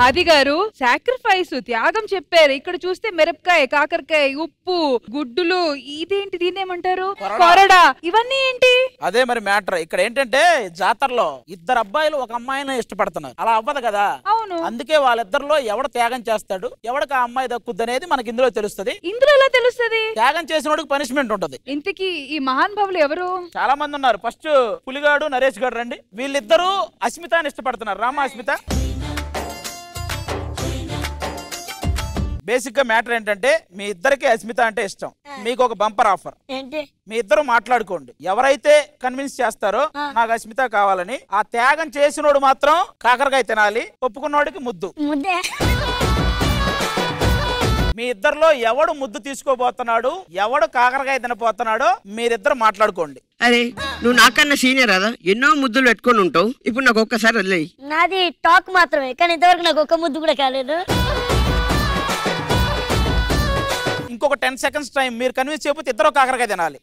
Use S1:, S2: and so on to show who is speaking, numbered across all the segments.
S1: ఆది గారు సాక్రిఫైస్ త్యాగం చెప్పారు. ఇక్కడ చూస్తే మిరపకాయ, కాకరకాయ, ఉప్పు, గుడ్డులు, ఇదేంటి దీన్ని ఏమంటారు, కొరడా, ఇవన్నీ ఏంటి?
S2: అదే మరి మ్యాటర్. ఇక్కడ ఏంటంటే జాతరలో ఇద్దరు అబ్బాయిలు ఒక అమ్మాయిని ఇష్టపడుతున్నారు. అలా అవ్వదు కదా.
S1: అవును.
S2: అందుకే వాళ్ళిద్దరిలో ఎవడు త్యాగం చేస్తాడు, ఎవడికి ఆ అమ్మాయి దక్కుద్ది అనేది మనకి ఇందులో తెలుస్తుంది.
S1: ఇందులో ఎలా తెలుస్తుంది?
S2: త్యాగం చేసినోడికి పనిష్మెంట్ ఉంటది.
S1: ఇంతకీ ఈ మహానుభావులు ఎవరు? చాలా
S2: మంది ఉన్నారు. ఫస్ట్ పులిగాడు, నరేష్ గారు రండి. వీళ్ళిద్దరూ అస్మితాని ఇష్టపడుతున్నారు. రామా అస్మిత. బేసిక్ గా మ్యాటర్ ఏంటంటే మీ ఇద్దరికి అస్మిత అంటే ఇష్టం. మీకు ఒక బంపర్ ఆఫర్. మీ ఇద్దరు మాట్లాడుకోండి. ఎవరైతే కన్విన్స్ చేస్తారో నాకు అస్మిత కావాలని, ఆ త్యాగం చేసినోడు మాత్రం కాకరకాయ తినాలి, ఒప్పుకున్నోడికి ముద్దు. మీ ఇద్దరిలో ఎవడు ముద్దు తీసుకోబోతున్నాడు, ఎవడు కాకరకాయ తినబోతున్నాడో మీరిద్దరు మాట్లాడుకోండి.
S3: అరే నువ్వు నాకన్నా సీనియర్ కదా, ఎన్నో ముద్దులు పెట్టుకొని ఉంటావు. ఇప్పుడు నాకు ఒక్కసారి వదిలేయి.
S4: నాది టాక్ మాత్రమే, కానీ ఇంతవరకు నాకు ఒక్క ముద్దు కూడా కాలేదు.
S2: ఇంకొక 10 seconds టైం. మీరు కన్విన్స్ చేయకపోతే ఇద్దరు కాకరకాయ తినాలి.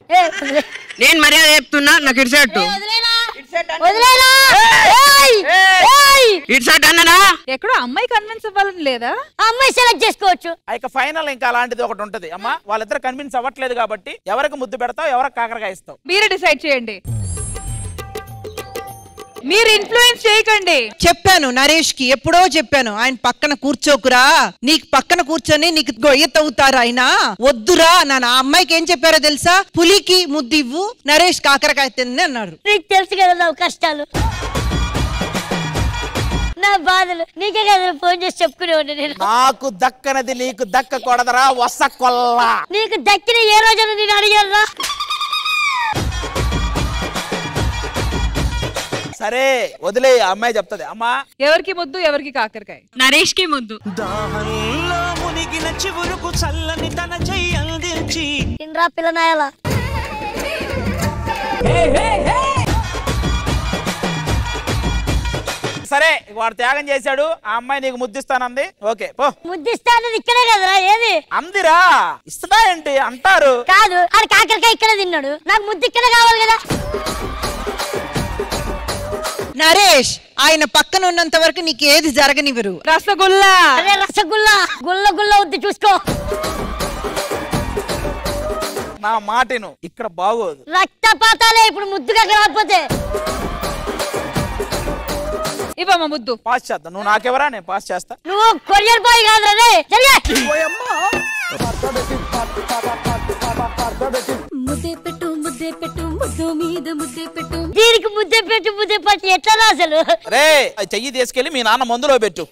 S3: నేను మర్యాద చెప్తున్నా, నాకు ఇటు
S1: ఎక్కడో అమ్మాయి కన్విన్స్ అవ్వాలని లేదా?
S4: అమ్మాయి సెలెక్ట్ చేసుకోవచ్చు.
S2: ఇక ఫైనల్ ఇంకా అలాంటిది ఒకటి ఉంటది. అమ్మా వాళ్ళిద్దరు కన్విన్స్ అవ్వట్లేదు కాబట్టి ఎవరికి ముద్దు పెడతావు, ఎవరికి కాకరకాయ ఇస్తావు
S1: మీరే డిసైడ్ చేయండి. మీరు ఇన్ఫ్లుయెన్స్ చేయకండి.
S5: చెప్పాను నరేష్ కి, ఎప్పుడో చెప్పాను, ఆయన పక్కన కూర్చోకురా, నీకు పక్కన కూర్చొని నీకు గొయ్య తవ్వుతారు ఆయన, వద్దురా అన్నాను. ఆ అమ్మాయికి ఏం చెప్పారో తెలుసా? పులికి ముద్దివ్వు, నరేష్ కాకరకాయ తింది అన్నాడు.
S4: నీకు తెలుసు కదా నా కష్టాలు, నా బాధలు, నీకే కదా ఫోన్ చేసి చెప్పుకునేవాడిని నేను.
S2: నాకు దక్కనది నీకు దక్కకూడదురా వస్స కొల్లా.
S4: నీకు దక్కిన ఏ రోజున నేను అడిగానురా?
S2: సరే వదిలే, అమ్మాయి చెప్తది. అమ్మా
S1: ఎవరికి ముద్దు, ఎవరికి కాకరకాయ?
S6: నరేష్ కి ముద్దు.
S4: తినరా పిల్లనాయాలా.
S2: సరే వాడు త్యాగం చేశాడు, ఆ అమ్మాయి నీకు ముద్దిస్తానంది. ఓకే పో.
S4: ముద్దిస్తానది ఇక్కడే కదరా, ఏది
S2: అందిరా. ఇస్తుందా ఏంటి అంటారు.
S4: కాదు, అది కాకరకాయ ఇక్కడే తిన్నాడు, నాకు ముద్దు ఇక్కడే కావాలి కదా.
S5: నరేష్ ఆయన పక్కన ఉన్నంత వరకు నీకు ఏది జరగనివ్వరు.
S1: రసగుల్లా.
S4: అరే రసగుల్లా, గుల్ల గుల్ల వద్దు చూసుకో.
S2: నా మాటను ఇక్కడ బాగోదు.
S4: రక్తపాతాలే ఇప్పుడు ముద్దుగా రాకపోతే.
S1: ఇవ్వమ్మ ముద్దు.
S2: పాస్ చేద్దాం. నువ్వు నాకెవరా, నేను పాస్ చేస్తా.
S4: నువ్వు కొరియర్ బాయ్ కాదురా రే.
S7: ముద్దే పెట్టు ముద్దే పెట్టు, ముద్దు మీద ముద్దే పెట్టు.
S4: దీనికి ముద్దే పెట్టు ముద్దే పట్టి ఎట్లా అసలు?
S2: రే చెయ్యి తీసుకెళ్లి మీ నాన్న మందులో పెట్టు.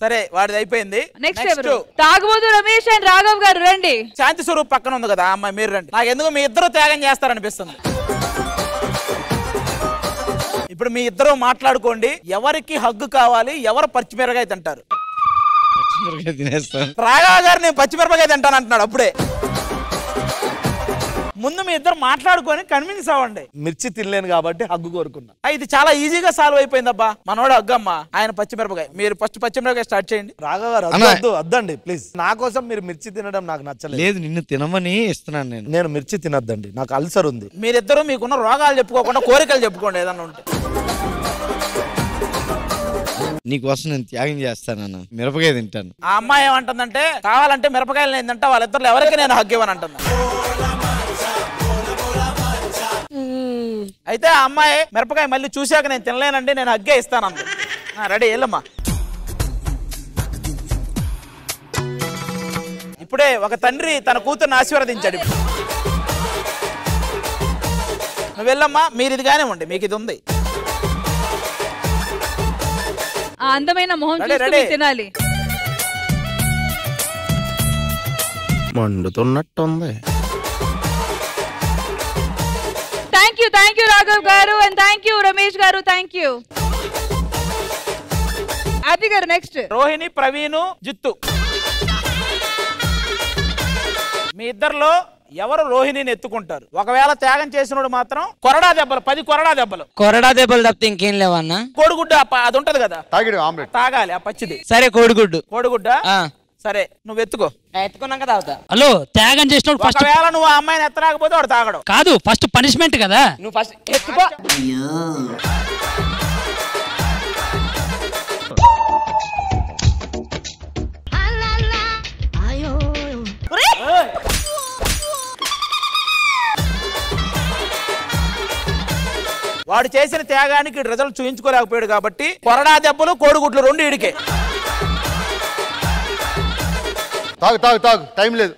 S2: సరే వాడిది అయిపోయింది.
S1: నెక్స్ట్ తాగుబోతు రమేష్ అండ్ రాఘవ్ గారు రండి.
S2: శాంతి స్వరూప్ పక్కన ఉంది కదా అమ్మాయి, మీరు రండి. నాకు ఎందుకు మీ ఇద్దరు త్యాగం చేస్తారనిపిస్తుంది. ఇప్పుడు మీ ఇద్దరు మాట్లాడుకోండి. ఎవరికి హగ్గు కావాలి, ఎవరు పచ్చిమిరకాయ తింటారు? రాఘవ గారు నేను పచ్చిమిరపకాయ తింటాను అంటున్నాడు అప్పుడే. ముందు మీ ఇద్దరు మాట్లాడుకొని కన్విన్స్ అవ్వండి.
S8: మిర్చి తినలేను కాబట్టి హగ్గు కోరుకున్నా.
S2: ఇది చాలా ఈజీగా సాల్వ్ అయిపోయిందబ్బా. మనోడు హగ్గమ్మ, ఆయన పచ్చిమిరపకాయ. మీరు ఫస్ట్ పచ్చిమిరపకాయ స్టార్ట్ చేయండి.
S8: రాఘవ గారు వద్దండి ప్లీజ్. నా కోసం మీరు మిర్చి తినడం నాకు నచ్చలేదు.
S9: లేదు నిన్ను తినమని ఇస్తున్నాను
S8: నేను మిర్చి తినద్దండి, నాకు అల్సర్ ఉంది.
S2: మీరిద్దరు మీకున్న రోగాలు చెప్పుకోకుండా కోరికలు చెప్పుకోండి ఏదన్నా ఉంటే.
S9: నీకోసం నేను త్యాగం చేస్తాను, మిరపకాయ తింటాను.
S2: ఆ అమ్మాయి ఏమంటుందంటే కావాలంటే మిరపకాయలు ఏంటంటే వాళ్ళిద్దరు ఎవరికి నేను హగ్ ఇవ్వని అంటున్నా. అయితే ఆ అమ్మాయి మిరపకాయ మళ్ళీ చూశాక నేను తినలేనండి, నేను హగ్గే ఇస్తాను. రెడీ వెళ్ళమ్మా. ఇప్పుడే ఒక తండ్రి తన కూతుర్ని ఆశీర్వదించాడు. నువ్వు వెళ్ళమ్మా, మీరు ఇది కానివ్వండి, మీకు ఇది ఉంది.
S1: ఆ అందమైన మొహం చూస్తూ తినాలి.
S8: మండుతున్నట్టుంది.
S1: థ్యాంక్ యూ రాఘవ్ గారు అండ్ థ్యాంక్ యూ రమేష్ గారు. థ్యాంక్ యూ ఆది గారు. నెక్స్ట్
S2: రోహిణి, ప్రవీణ్, జిత్తు. మీ ఇద్దరిలో ఎవరు రోహిణిని ఎత్తుకుంటారు? ఒకవేళ త్యాగం చేసినోడు మాత్రం కొరడా దెబ్బలు, 10 కొరడా దెబ్బలు.
S3: కొరడా దెబ్బలు తప్పితే ఇంకేం లేవన్నా?
S2: కోడిగుడ్డు అది ఉంటది కదా, తాగాలి ఆ పచ్చిది.
S3: సరే కోడిగుడ్డు.
S2: కోడిగుడ్డ సరే నువ్వు ఎత్తుకో.
S3: ఎత్తుకున్నాక తాగుతా.
S10: హలో త్యాగం చేసినోడు ఫస్ట్.
S2: ఒకవేళ నువ్వు ఆ అమ్మాయిని ఎత్తరాకపోతే వాడు తాగడం
S10: కాదు, ఫస్ట్ పనిష్మెంట్ కదా.
S3: నువ్వు ఫస్ట్ ఎత్తుకో.
S2: వాడు చేసిన త్యాగానికి రిజల్ట్ చూయించుకోలేకపోయాడు కాబట్టి కొరడా దెబ్బలు కోడిగుడ్లు రెండు ఈడికే.
S6: తాగు తాగు తాగు, టైం లేదు.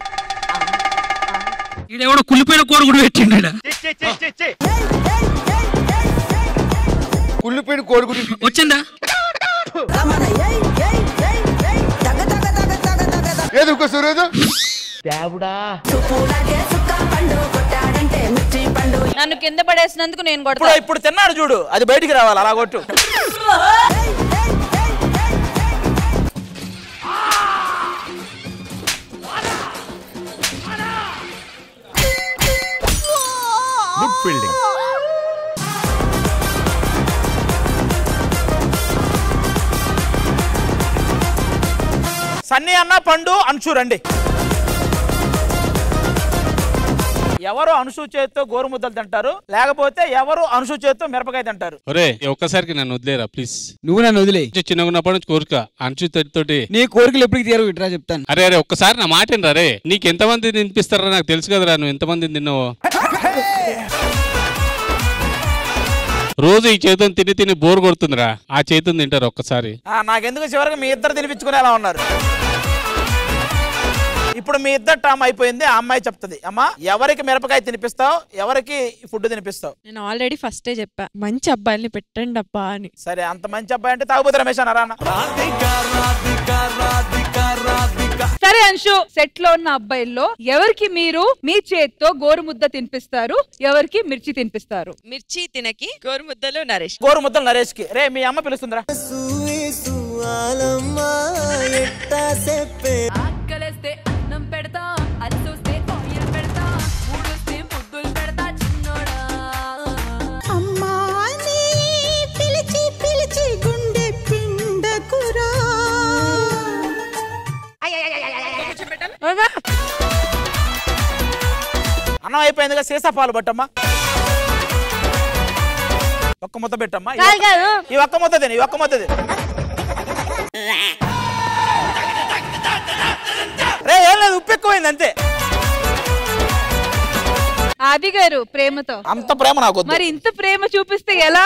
S10: ఈడెవడో కుళ్ళిపోయిన కోడిగుడు పెట్టిండు.
S6: కుళ్ళిపోయిన కోడిగుడు
S10: వచ్చిందా?
S6: ఏది ఇంకో సురేజు
S1: నన్ను కింద పడేసినందుకు నేను కొడతా.
S2: ఇప్పుడు తిన్నాడు చూడు, అది బయటికి రావాలి, అలా కొట్టు.
S8: Good fielding.
S2: సన్నీ అన్న, పండు, అంశు రండి. ఎవరు అనుసు చేతితో గోరుముద్దలు తింటారు, లేకపోతే ఎవరు అనుసు చేతితో మిరపకాయ తింటారు?
S11: ఒరే ఒక్కసారికి నన్ను వదిలేరా ప్లీజ్.
S10: నువ్వు నన్ను వదిలే.
S11: చిన్నగున్నప్పటి నుంచి కోరిక అంచు తోటి.
S10: నీ కోరికలు ఎప్పటికి తీరవు, ఇట్రా చెప్తాను.
S11: అరే అరే ఒక్కసారి నా మాట రే. నీకు ఎంతమంది తినిపిస్తారా నాకు తెలుసు కదరా, నువ్వు ఎంతమంది తిన్నావో. రోజు ఈ చేతుని తిని తిని బోర్ కొడుతుందిరా, ఆ చేతుని తింటారు ఒక్కసారి.
S2: నాకెందుకు చివరికి మీ ఇద్దరు తినిపించుకునేలా ఉన్నారు. ఇప్పుడు మీ ఇద్దరు టామ్ అయిపోయింది. ఆ అమ్మాయి చెప్తుంది, అమ్మా ఎవరికి మిరపకాయ తినిపిస్తావు, ఎవరికి ఫుడ్ తినిపిస్తావు?
S12: నేను ఆల్రెడీ ఫస్టే చెప్పా, మంచి అబ్బాయిని పెట్టండి అబ్బా అని.
S2: సరే, అంత మంచి అబ్బాయి అంటే తాగుబోతు రమేష్ అన్నారా?
S1: సరే అంశు, సెట్ లో ఉన్న అబ్బాయిల్లో ఎవరికి మీరు మీ చేత్తో గోరుముద్ద తినిపిస్తారు, ఎవరికి మిర్చి తినిపిస్తారు?
S12: మిర్చి తినకి గోరుముద్దలు నరేష్.
S2: గోరుముద్దలు నరేష్ కి. రే మీ అమ్మ పిలుస్తుందిరా. అన్నం అయిపోయిందిగా, సీసా పాలు పట్టమ్మా. ఒక్క ముద్ద పెట్టమ్మా. ఈ ఒక్క ముద్ద తిని, ఈ ఒక్క ముద్ద తిని. రే ఏం లేదు, ఉప్పు ఎక్కువైంది అంతే.
S1: ఆది గారు ప్రేమతో.
S2: అంత ప్రేమ నాకు.
S1: మరి ఇంత ప్రేమ చూపిస్తే ఎలా?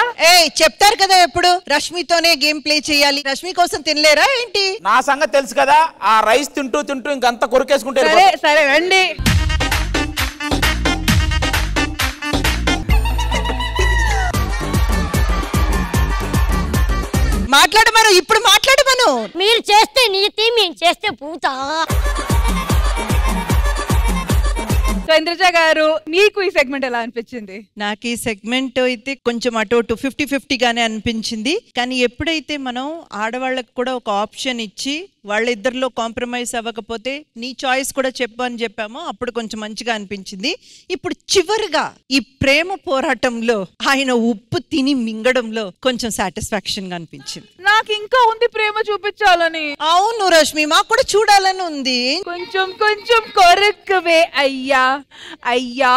S5: చెప్తారు కదా ఎప్పుడు రష్మితోనే గేమ్ ప్లే చేయాలి, రష్మి కోసం తినలేరా ఏంటి?
S2: నా సంగతి తెలుసు కదా, ఆ రైస్ తింటూ తింటూ ఇంకంతా కొరికేసుకుంటే.
S1: సరే సరే రండి.
S5: మాట్లాడమను, ఇప్పుడు మాట్లాడమను.
S4: మీరు చేస్తే నీతి, మేము చేస్తే పూత.
S1: ఇంద్రజ గారు, మీకు ఈ సెగ్మెంట్ ఎలా అనిపించింది?
S5: నాకు ఈ సెగ్మెంట్ అయితే కొంచెం అటు 50-50 గానే అనిపించింది. కానీ ఎప్పుడైతే మనం ఆడవాళ్ళకు కూడా ఒక ఆప్షన్ ఇచ్చి వాళ్ళిద్దరిలో కాంప్రమైజ్ అవ్వకపోతే నీ చాయిస్ కూడా చెప్పు అని చెప్పామో అప్పుడు కొంచెం మంచిగా అనిపించింది. ఇప్పుడు చివరిగా ఈ ప్రేమ పోరాటంలో ఆయన ఉప్పు తిని మింగడంలో కొంచెం సాటిస్ఫాక్షన్ గా అనిపించింది.
S1: నాకు ఇంకా ఉంది ప్రేమ చూపించాలని.
S5: అవును రష్మి, మాకు కూడా చూడాలని ఉంది.
S1: కొంచెం కొంచెం కొరకవే అయ్యా అయ్యా.